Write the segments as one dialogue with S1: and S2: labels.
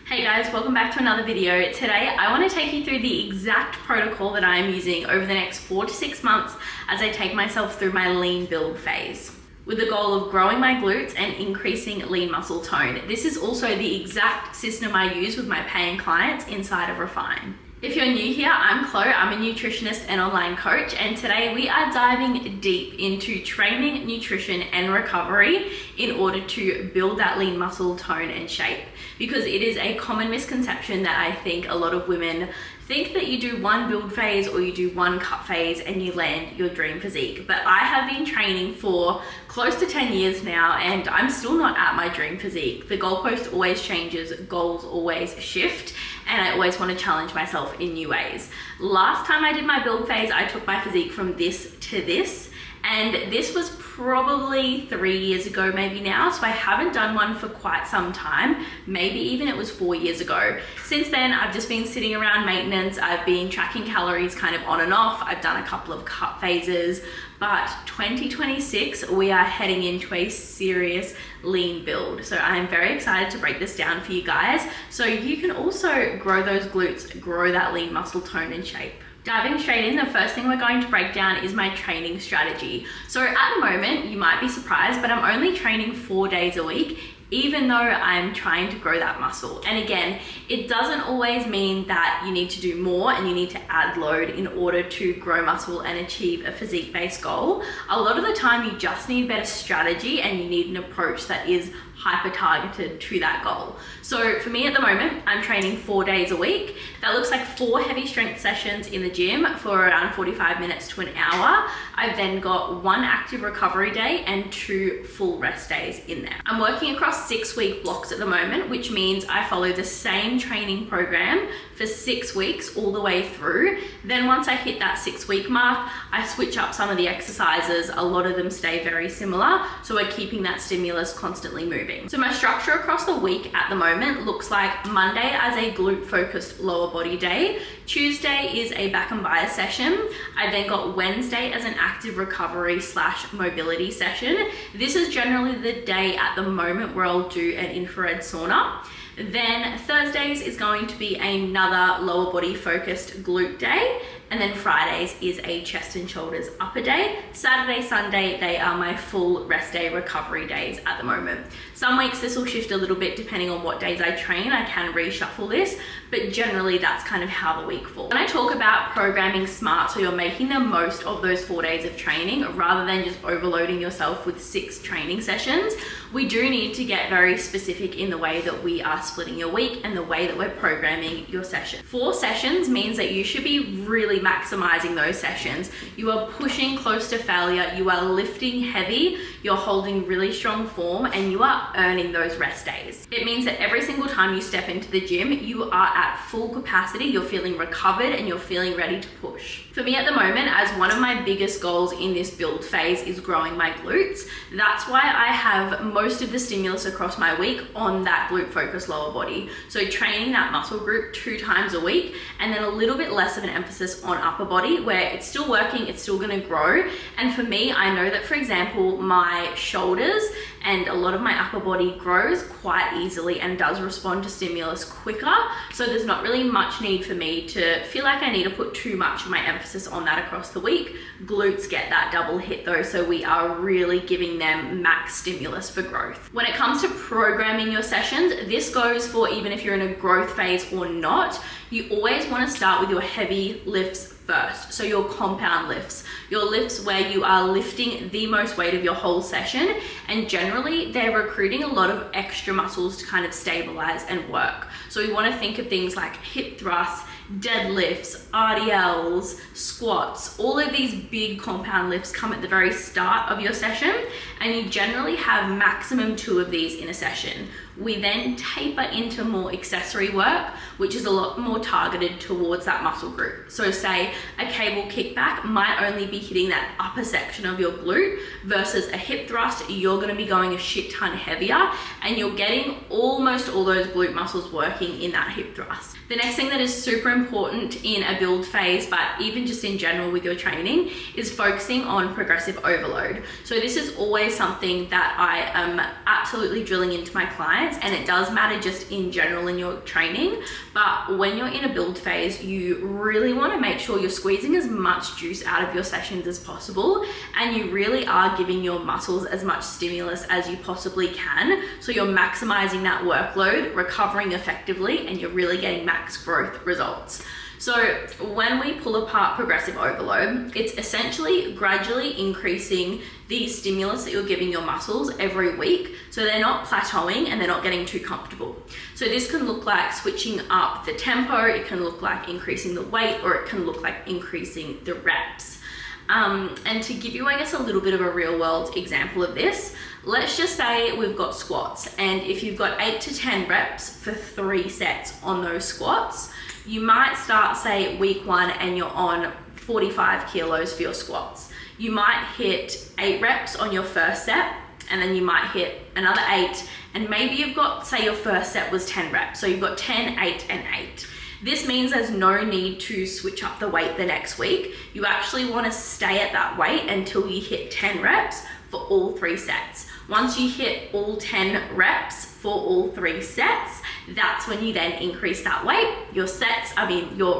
S1: Hey guys, welcome back to another video. Today I want to take you through the exact protocol that I am using over the next 4 to 6 months as I take myself through my lean build phase, with the goal of growing my glutes and increasing lean muscle tone. This is also the exact system I use with my paying clients inside of Refine. If you're new here, I'm Chloe. I'm a nutritionist and online coach, and today we are diving deep into training, nutrition, and recovery in order to build that lean muscle tone and shape. Because it is a common misconception that I think a lot of women think that you do one build phase or you do one cut phase and you land your dream physique. But I have been training for close to 10 years now and I'm still not at my dream physique. The goalpost always changes, goals always shift, and I always want to challenge myself in new ways. Last time I did my build phase, I took my physique from this to this, and this was probably 3 years ago maybe now, so I haven't done one for quite some time. Maybe even it was 4 years ago. Since then, I've just been sitting around maintenance. I've been tracking calories kind of on and off. I've done a couple of cut phases, but 2026, we are heading into a serious lean build. So I'm very excited to break this down for you guys so you can also grow those glutes, grow that lean muscle tone and shape. Diving straight in, the first thing we're going to break down is my training strategy. So at the moment, you might be surprised, but I'm only training 4 days a week, even though I'm trying to grow that muscle. And again, it doesn't always mean that you need to do more and you need to add load in order to grow muscle and achieve a physique-based goal. A lot of the time, you just need better strategy and you need an approach that is hyper targeted to that goal. So for me at the moment, I'm training 4 days a week. That looks like 4 heavy strength sessions in the gym for around 45 minutes to an hour. I've then got 1 active recovery day and 2 full rest days in there. I'm working across 6-week blocks at the moment, which means I follow the same training program for 6 weeks all the way through. Then once I hit that 6-week mark, I switch up some of the exercises. A lot of them stay very similar, so we're keeping that stimulus constantly moving. So my structure across the week at the moment looks like Monday as a glute focused lower body day, Tuesday is a back and biceps session, I then got Wednesday as an active recovery / mobility session. This is generally the day at the moment where I'll do an infrared sauna. Then Thursdays is going to be another lower body focused glute day. And then Fridays is a chest and shoulders upper day. Saturday, Sunday, they are my full rest day recovery days at the moment. Some weeks this will shift a little bit depending on what days I train. I can reshuffle this, but generally that's kind of how the week falls. When I talk about programming smart, so you're making the most of those 4 days of training rather than just overloading yourself with 6 training sessions, we do need to get very specific in the way that we are splitting your week and the way that we're programming your session. 4 sessions means that you should be really maximizing those sessions. You are pushing close to failure, you are lifting heavy, you're holding really strong form, and you are earning those rest days. It means that every single time you step into the gym, you are at full capacity, you're feeling recovered, and you're feeling ready to push. For me at the moment, as one of my biggest goals in this build phase is growing my glutes, that's why I have most of the stimulus across my week on that glute focused lower body. So training that muscle group 2 times a week, and then a little bit less of an emphasis on upper body where it's still working, it's still gonna grow. And for me, I know that, for example, my shoulders and a lot of my upper body grows quite easily and does respond to stimulus quicker. So there's not really much need for me to feel like I need to put too much of my emphasis on that across the week. Glutes get that double hit though, so we are really giving them max stimulus for growth. When it comes to programming your sessions, this goes for even if you're in a growth phase or not, you always want to start with your heavy lifts first. So your compound lifts, your lifts where you are lifting the most weight of your whole session, and generally they're recruiting a lot of extra muscles to kind of stabilize and work. So we want to think of things like hip thrusts, deadlifts, RDLs, squats. All of these big compound lifts come at the very start of your session, and you generally have maximum 2 of these in a session. We then taper into more accessory work, which is a lot more targeted towards that muscle group. So say a cable kickback might only be hitting that upper section of your glute versus a hip thrust, you're gonna be going a shit ton heavier and you're getting almost all those glute muscles working in that hip thrust. The next thing that is super important in a build phase, but even just in general with your training, is focusing on progressive overload. So this is always something that I am absolutely drilling into my clients steroids, and it does matter just in general in your training. But when you're in a build phase, you really want to make sure you're squeezing as much juice out of your sessions as possible, and you really are giving your muscles as much stimulus as you possibly can, so you're maximizing that workload, recovering effectively, and you're really getting max growth results. So when we pull apart progressive overload, it's essentially gradually increasing the stimulus that you're giving your muscles every week, so they're not plateauing and they're not getting too comfortable. So this can look like switching up the tempo, it can look like increasing the weight, or it can look like increasing the reps. And to give you, I guess, a little bit of a real world example of this, let's just say we've got squats, and if you've got 8 to 10 reps for 3 sets on those squats, you might start, say, week 1 and you're on 45 kilos for your squats. You might hit 8 reps on your first set, and then you might hit another 8, and maybe you've got, say your first set was 10 reps, so you've got 10, 8, and 8. This means there's no need to switch up the weight the next week. You actually want to stay at that weight until you hit 10 reps for all 3 sets. Once you hit all 10 reps for all 3 sets, that's when you then increase that weight. Your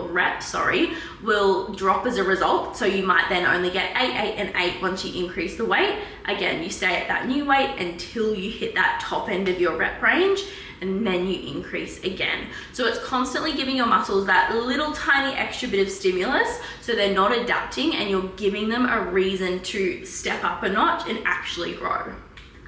S1: reps, will drop as a result. So you might then only get 8, 8, and 8 once you increase the weight. Again, you stay at that new weight until you hit that top end of your rep range, and then you increase again. So it's constantly giving your muscles that little tiny extra bit of stimulus, so they're not adapting, and you're giving them a reason to step up a notch and actually grow.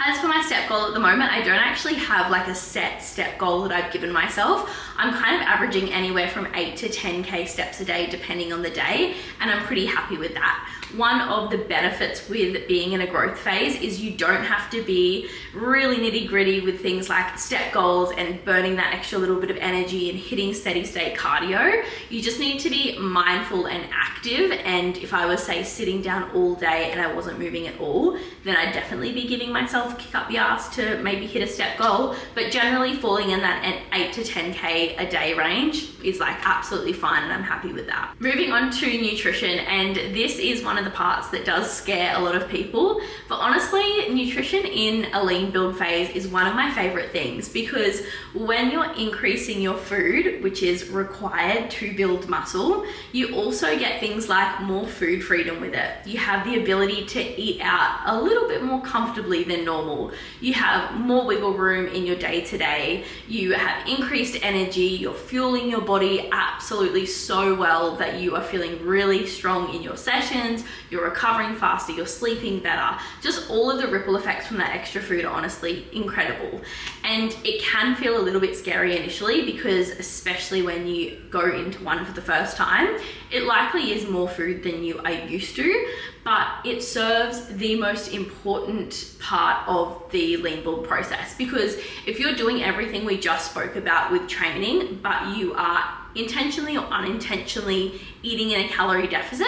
S1: As for my step goal at the moment, I don't actually have like a set step goal that I've given myself. I'm kind of averaging anywhere from 8 to 10K steps a day, depending on the day, and I'm pretty happy with that. One of the benefits with being in a growth phase is you don't have to be really nitty gritty with things like step goals and burning that extra little bit of energy and hitting steady state cardio. You just need to be mindful and active. And if I was, say, sitting down all day and I wasn't moving at all, then I'd definitely be giving myself a kick up the ass to maybe hit a step goal. But generally falling in that 8 to 10K a day range is like absolutely fine, and I'm happy with that. Moving on to nutrition, and this is one of the parts that does scare a lot of people, but honestly, nutrition in a lean build phase is one of my favorite things, because when you're increasing your food, which is required to build muscle, you also get things like more food freedom with it. You have the ability to eat out a little bit more comfortably than normal. You have more wiggle room in your day-to-day. You have increased energy. You're fueling your body absolutely so well that you are feeling really strong in your sessions. You're recovering faster. You're sleeping better. Just all of the ripple effects from that extra food are honestly incredible. And it can feel a little bit scary initially, because especially when you go into one for the first time, it likely is more food than you are used to, but it serves the most important part of the lean build process. Because if you're doing everything we just spoke about with training, but you are intentionally or unintentionally eating in a calorie deficit,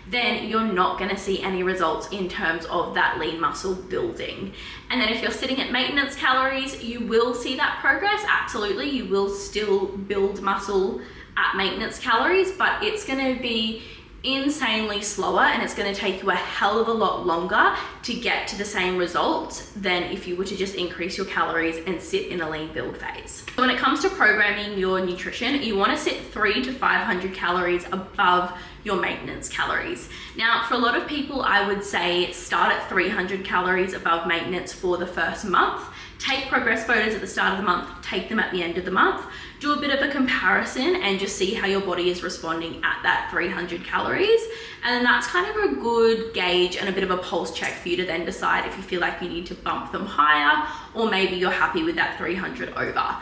S1: then you're not going to see any results in terms of that lean muscle building. And then if you're sitting at maintenance calories, you will see that progress. Absolutely, you will still build muscle at maintenance calories, but it's going to be insanely slower, and it's going to take you a hell of a lot longer to get to the same results than if you were to just increase your calories and sit in a lean build phase. So when it comes to programming your nutrition, you want to sit 300 to 500 calories above your maintenance calories. Now, for a lot of people, I would say start at 300 calories above maintenance for the first month. Take progress photos at the start of the month, take them at the end of the month, do a bit of a comparison and just see how your body is responding at that 300 calories. And then that's kind of a good gauge and a bit of a pulse check for you to then decide if you feel like you need to bump them higher, or maybe you're happy with that 300 over.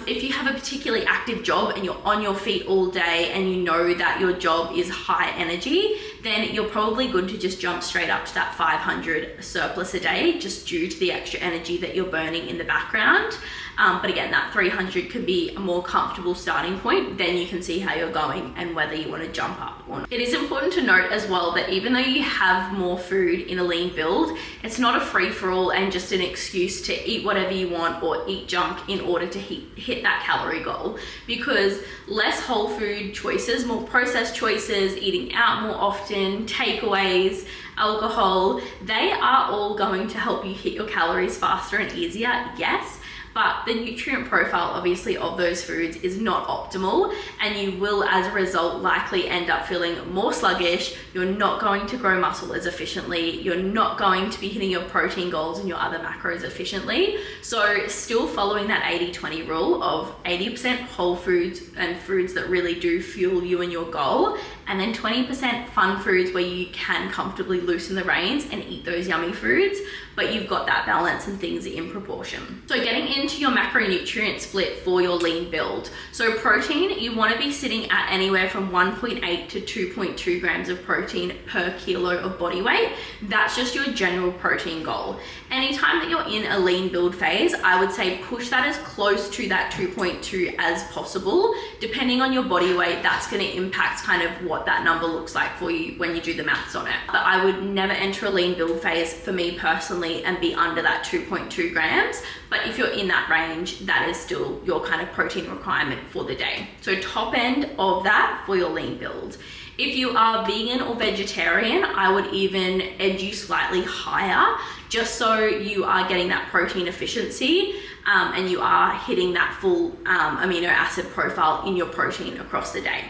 S1: If you have a particularly active job and you're on your feet all day and you know that your job is high energy, then you're probably good to just jump straight up to that 500 surplus a day, just due to the extra energy that you're burning in the background. But again, that 300 could be a more comfortable starting point. Then you can see how you're going and whether you want to jump up or not. It is important to note as well that even though you have more food in a lean build, it's not a free-for-all and just an excuse to eat whatever you want or eat junk in order to hit that calorie goal. Because less whole food choices, more processed choices, eating out more often, takeaways, alcohol, they are all going to help you hit your calories faster and easier, yes, but the nutrient profile obviously of those foods is not optimal, and you will as a result likely end up feeling more sluggish. You're not going to grow muscle as efficiently, you're not going to be hitting your protein goals and your other macros efficiently. So still following that 80-20 rule of 80% whole foods and foods that really do fuel you and your goal, and then 20% fun foods where you can comfortably loosen the reins and eat those yummy foods, but you've got that balance and things in proportion. So getting into your macronutrient split for your lean build. So protein, you want to be sitting at anywhere from 1.8 to 2.2 grams of protein per kilo of body weight. That's just your general protein goal. Anytime that you're in a lean build phase, I would say push that as close to that 2.2 as possible. Depending on your body weight, that's going to impact kind of what that number looks like for you when you do the maths on it. But I would never enter a lean build phase for me personally and be under that 2.2 grams. But if you're in that range, that is still your kind of protein requirement for the day. So top end of that for your lean build. If you are vegan or vegetarian, I would even edge you slightly higher, just so you are getting that protein efficiency and you are hitting that full amino acid profile in your protein across the day.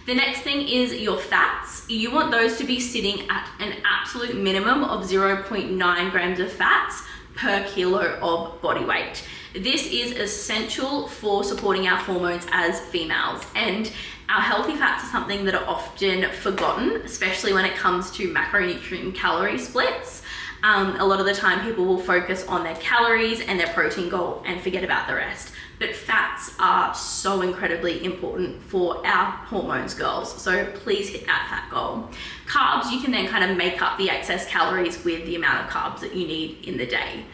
S1: The next thing is your fats. You want those to be sitting at an absolute minimum of 0.9 grams of fats per kilo of body weight. This is essential for supporting our hormones as females, and our healthy fats are something that are often forgotten, especially when it comes to macronutrient and calorie splits. A lot of the time people will focus on their calories and their protein goal and forget about the rest. But fats are so incredibly important for our hormones, girls. So please hit that fat goal. Carbs, you can then kind of make up the excess calories with the amount of carbs that you need in the day.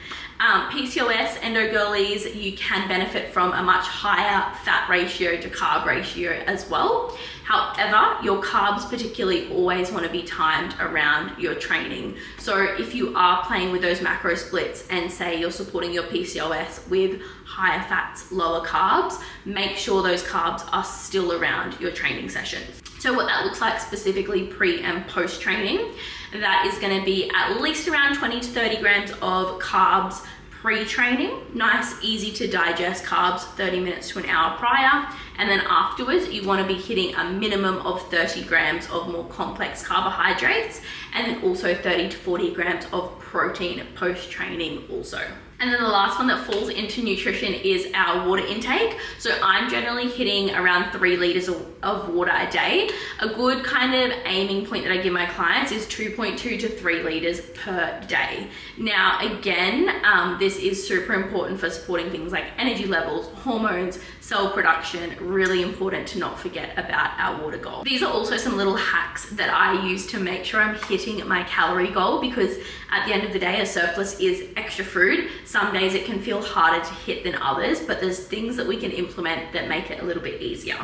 S1: PCOS, endo girlies, you can benefit from a much higher fat ratio to carb ratio as well. However, your carbs particularly always want to be timed around your training. So if you are playing with those macro splits and say you're supporting your PCOS with higher fats, lower carbs, make sure those carbs are still around your training sessions. So what that looks like specifically pre and post training, that is going to be at least around 20 to 30 grams of carbs pre-training, nice easy to digest carbs 30 minutes to an hour prior, and then afterwards you want to be hitting a minimum of 30 grams of more complex carbohydrates, and then also 30 to 40 grams of protein post-training also. And then the last one that falls into nutrition is our water intake. So I'm generally hitting around 3 liters of water a day. A good kind of aiming point that I give my clients is 2.2 to 3 liters per day. Now, again, this is super important for supporting things like energy levels, hormones, cell production. Really important to not forget about our water goal. These are also some little hacks that I use to make sure I'm hitting my calorie goal, because at the end of the day, a surplus is extra food. Some days it can feel harder to hit than others, but there's things that we can implement that make it a little bit easier.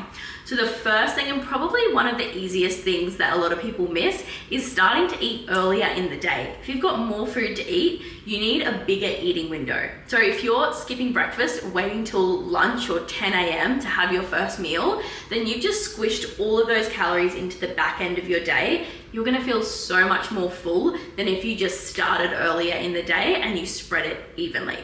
S1: So the first thing, and probably one of the easiest things that a lot of people miss, is starting to eat earlier in the day. If you've got more food to eat, you need a bigger eating window. So if you're skipping breakfast, waiting till lunch or 10 a.m. to have your first meal, then you've just squished all of those calories into the back end of your day. You're gonna feel so much more full than if you just started earlier in the day and you spread it evenly.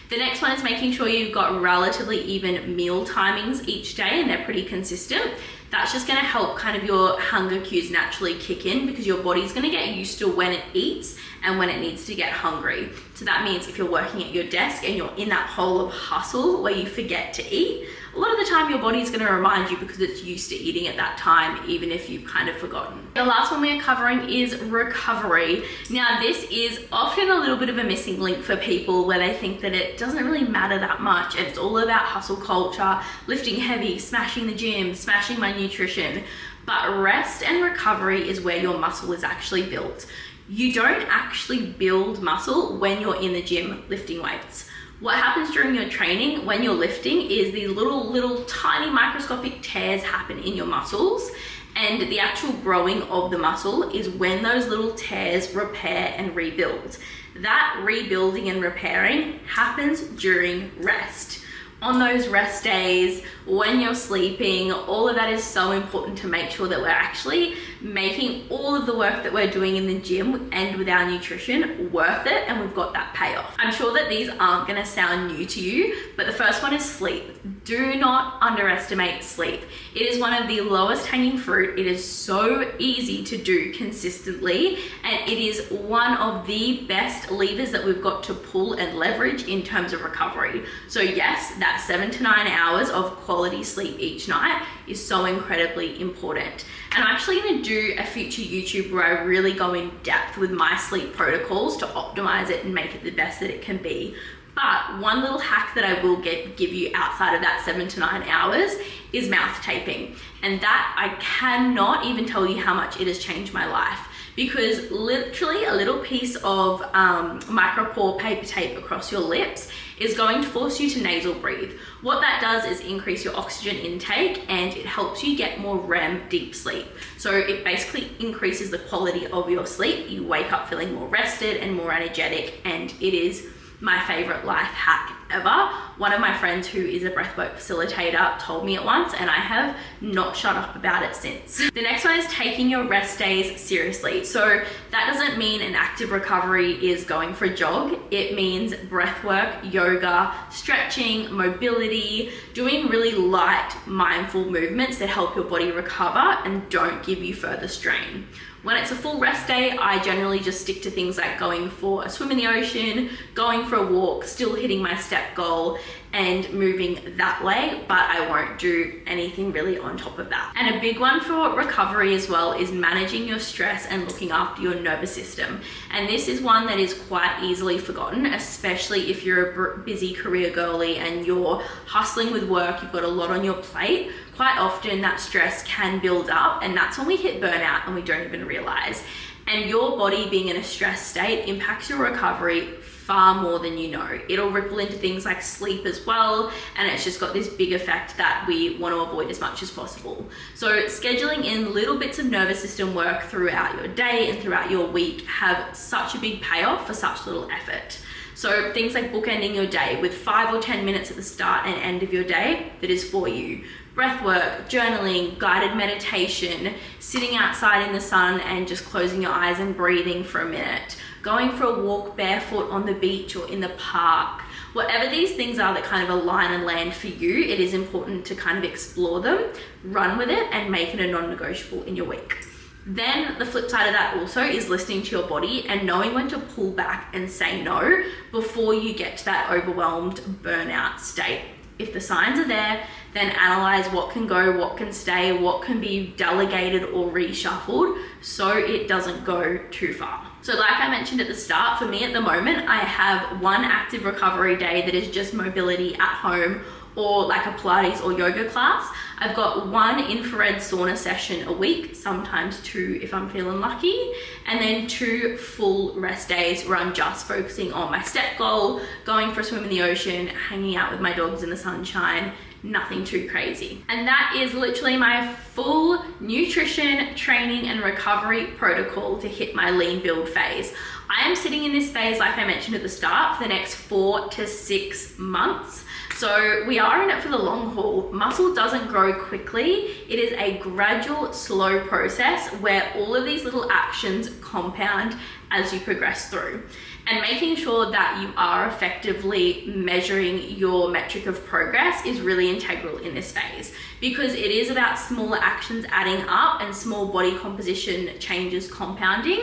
S1: The next one is making sure you've got relatively even meal timings each day and they're pretty consistent. That's just gonna help kind of your hunger cues naturally kick in, because your body's gonna get used to when it eats and when it needs to get hungry. So that means if you're working at your desk and you're in that hole of hustle where you forget to eat, a lot of the time your body's gonna remind you because it's used to eating at that time, even if you've kind of forgotten. The last one we're covering is recovery. Now, this is often a little bit of a missing link for people where they think that it doesn't really matter that much. And it's all about hustle culture, lifting heavy, smashing the gym, smashing my nutrition. But rest and recovery is where your muscle is actually built. You don't actually build muscle when you're in the gym lifting weights. What happens during your training when you're lifting is these little tiny microscopic tears happen in your muscles, and the actual growing of the muscle is when those little tears repair and rebuild. That rebuilding and repairing happens during rest. on those rest days, when you're sleeping, all of that is so important to make sure that we're actually making all of the work that we're doing in the gym and with our nutrition worth it, and we've got that payoff. I'm sure that these aren't going to sound new to you, but the first one is sleep. Do not underestimate sleep. It is one of the lowest hanging fruit. It is so easy to do consistently, and it is one of the best levers that we've got to pull and leverage in terms of recovery. So yes, that 7 to 9 hours of quality sleep each night is so incredibly important. And I'm actually going to do a future YouTube where I really go in depth with my sleep protocols to optimize it and make it the best that it can be. But one little hack that I will give you outside of that 7 to 9 hours is mouth taping. And that, I cannot even tell you how much it has changed my life. Because literally a little piece of micropore paper tape across your lips is going to force you to nasal breathe. What that does is increase your oxygen intake, and it helps you get more REM deep sleep. So it basically increases the quality of your sleep. You wake up feeling more rested and more energetic, and it is my favorite life hack ever. One of my friends who is a breathwork facilitator told me it once, and I have not shut up about it since. The next one is taking your rest days seriously. So that doesn't mean an active recovery is going for a jog. It means breathwork, yoga, stretching, mobility, doing really light, mindful movements that help your body recover and don't give you further strain. When it's a full rest day, I generally just stick to things like going for a swim in the ocean, going for a walk, still hitting my step goal and moving that way, but I won't do anything really on top of that. And a big one for recovery as well is managing your stress and looking after your nervous system. And this is one that is quite easily forgotten, especially if you're a busy career girly and you're hustling with work, you've got a lot on your plate. Quite often that stress can build up, and that's when we hit burnout and we don't even realize. And your body being in a stress state impacts your recovery far more than you know. It'll ripple into things like sleep as well, and it's just got this big effect that we want to avoid as much as possible. So scheduling in little bits of nervous system work throughout your day and throughout your week have such a big payoff for such little effort. So things like bookending your day with 5 or 10 minutes at the start and end of your day that is for you. Breath work, journaling, guided meditation, sitting outside in the sun and just closing your eyes and breathing for a minute, going for a walk barefoot on the beach or in the park. Whatever these things are that kind of align and land for you, it is important to kind of explore them, run with it, and make it a non-negotiable in your week. Then the flip side of that also is listening to your body and knowing when to pull back and say no before you get to that overwhelmed burnout state. If the signs are there, then analyze what can go, what can stay, what can be delegated or reshuffled so it doesn't go too far. So like I mentioned at the start, for me at the moment, I have one active recovery day that is just mobility at home or like a Pilates or yoga class. I've got one infrared sauna session a week, sometimes 2 if I'm feeling lucky, and then 2 full rest days where I'm just focusing on my step goal, going for a swim in the ocean, hanging out with my dogs in the sunshine, nothing too crazy. And that is literally my full nutrition, training, and recovery protocol to hit my lean build phase. I am sitting in this phase, like I mentioned at the start, for the next 4 to 6 months. So we are in it for the long haul. Muscle doesn't grow quickly. It is a gradual, slow process where all of these little actions compound as you progress through. And making sure that you are effectively measuring your metric of progress is really integral in this phase, because it is about smaller actions adding up and small body composition changes compounding,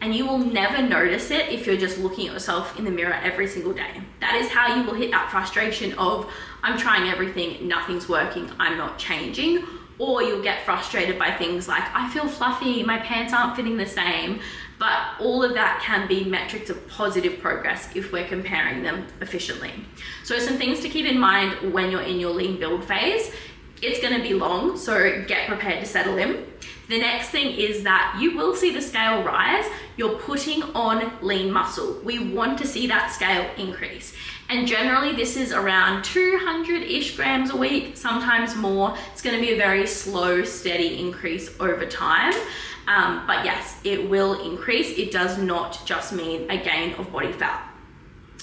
S1: and you will never notice it if you're just looking at yourself in the mirror every single day. That is how you will hit that frustration of, I'm trying everything, nothing's working, I'm not changing. Or you'll get frustrated by things like, I feel fluffy, my pants aren't fitting the same. But all of that can be metrics of positive progress if we're comparing them efficiently. So some things to keep in mind when you're in your lean build phase. It's going to be long, so get prepared to settle in. The next thing is that you will see the scale rise. You're putting on lean muscle. We want to see that scale increase. And generally this is around 200-ish grams a week, sometimes more. It's going to be a very slow, steady increase over time. But yes, it will increase. It does not just mean a gain of body fat.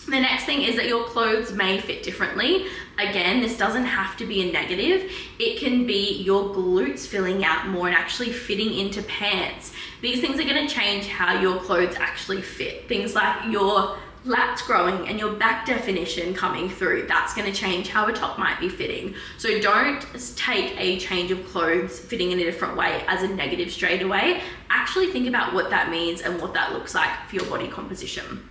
S1: The next thing is that your clothes may fit differently. Again, this doesn't have to be a negative. It can be your glutes filling out more and actually fitting into pants. These things are going to change how your clothes actually fit. Things like your lats growing and your back definition coming through, that's going to change how a top might be fitting. So don't take a change of clothes fitting in a different way as a negative straight away. Actually think about what that means and what that looks like for your body composition.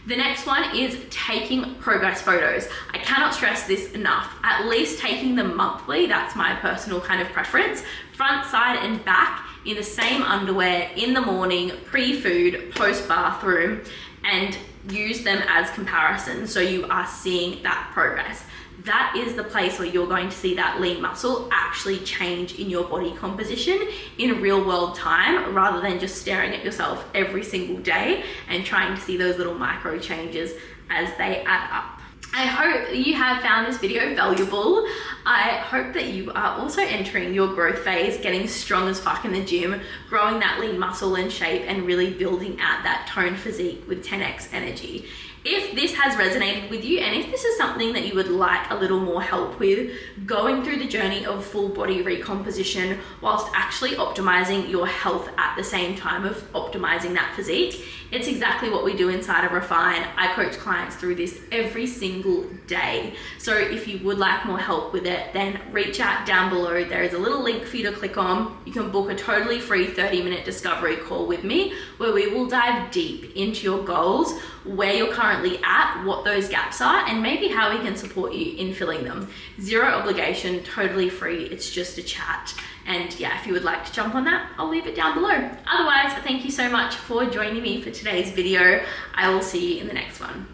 S1: The next one is taking progress photos. I cannot stress this enough. At least taking them monthly, that's my personal kind of preference. Front, side, and back in the same underwear in the morning, pre-food, post-bathroom, and use them as comparisons so you are seeing that progress. That is the place where you're going to see that lean muscle actually change in your body composition in real world time, rather than just staring at yourself every single day and trying to see those little micro changes as they add up. I hope you have found this video valuable. I hope that you are also entering your growth phase, getting strong as fuck in the gym, growing that lean muscle and shape, and really building out that toned physique with 10x energy. If this has resonated with you, and if this is something that you would like a little more help with, going through the journey of full body recomposition whilst actually optimizing your health at the same time of optimizing that physique, it's exactly what we do inside of Refine. I coach clients through this every single day. So if you would like more help with it, then reach out down below. There is a little link for you to click on. You can book a totally free 30-minute discovery call with me, where we will dive deep into your goals, where you're currently at, what those gaps are, and maybe how we can support you in filling them. Zero obligation, totally free. It's just a chat. And yeah, if you would like to jump on that, I'll leave it down below. Otherwise, thank you so much for joining me for today's video. I will see you in the next one.